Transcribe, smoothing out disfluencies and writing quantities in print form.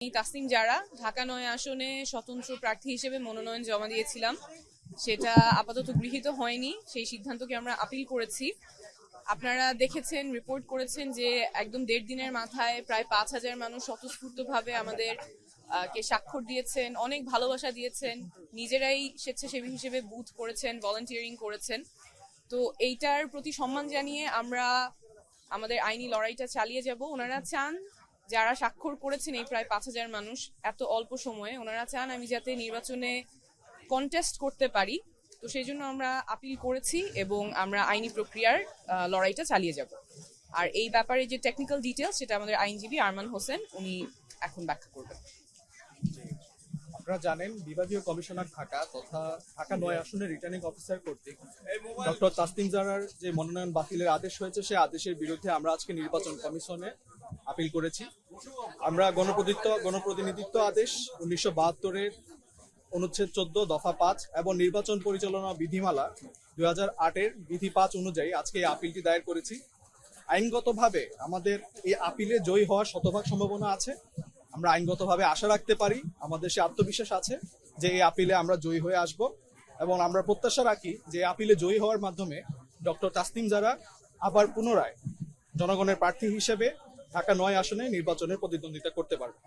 তাসনিম জারা ঢাকা ৯ আসনে স্বতন্ত্র প্রার্থী হিসেবে মনোনয়ন জমা দিয়েছিলাম। সেটা আপাতত গৃহীত হয়নি। সেই সিদ্ধান্তকে আমরা আপিল করেছি। আপনারা দেখেছেন, রিপোর্ট করেছেন যে একদম ১.৫ দিনের মাথায় প্রায় ৫,০০০ মানুষ স্বতঃস্ফূর্তভাবে আমাদের কে স্বাক্ষর দিয়েছেন, অনেক ভালোবাসা দিয়েছেন, নিজেরাই স্বেচ্ছাসেবী হিসেবে বুথ করেছেন, ভলান্টিয়ারিং করেছেন। তো এইটার প্রতি সম্মান জানিয়ে আমরা আমাদের আইনি লড়াইটা চালিয়ে যাব। ওনারা চান, যারা স্বাক্ষর করেছেন এই প্রায় ৫,০০০ মানুষ এত অল্প সময়ে, ওনারা চান আমি যাতে নির্বাচনে কন্টেস্ট করতে পারি। তো সেই জন্য আমরা আপিল করেছি এবং আমরা আইনি প্রক্রিয়ার লড়াইটা চালিয়ে যাব। আর এই ব্যাপারে যে টেকনিক্যাল ডিটেলস, সেটা আমাদের আইনজীবী আরমান হোসেন উনি এখন ব্যাখ্যা করবেন। আপনারা জানেন, বিভাগীয় কমিশনার ঢাকা তথা ঢাকা ৯ আসনের রিটার্নিং অফিসার কর্তৃক ডক্টর তাসনিম জারার যে মনোনয়ন বাতিলের আদেশ হয়েছে, সেই আদেশের বিরুদ্ধে আমরা আজকে নির্বাচন কমিশনে আপিল করেছি। আমরা গণপ্রতিনিধিত্ব আদেশ ১৯৭২-এর অনুচ্ছেদ ১৪ দফা ৫ এবং নির্বাচন পরিচালনা বিধিমালা ২০০৮-এর বিধি ৫ অনুযায়ী আজকে এই আপিলটি দায়ের করেছি। আইনগতভাবে আমাদের এই আপিলে জয়ী হওয়ার শতভাগ সম্ভাবনা আছে। আমরা আইনগতভাবে আশা রাখতে পারি, আমাদের সে আত্মবিশ্বাস আছে যে এই আপিলে আমরা জয়ী হয়ে আসব এবং আমরা প্রত্যাশা রাখি যে আপিলে জয়ী হওয়ার মাধ্যমে ডক্টর তাসনিম জারা আবার পুনরায় জনগণের প্রার্থী হিসেবে ঢাকা ৯ আসনে নির্বাচনের প্রতিদ্বন্দ্বিতা করতে পারবে।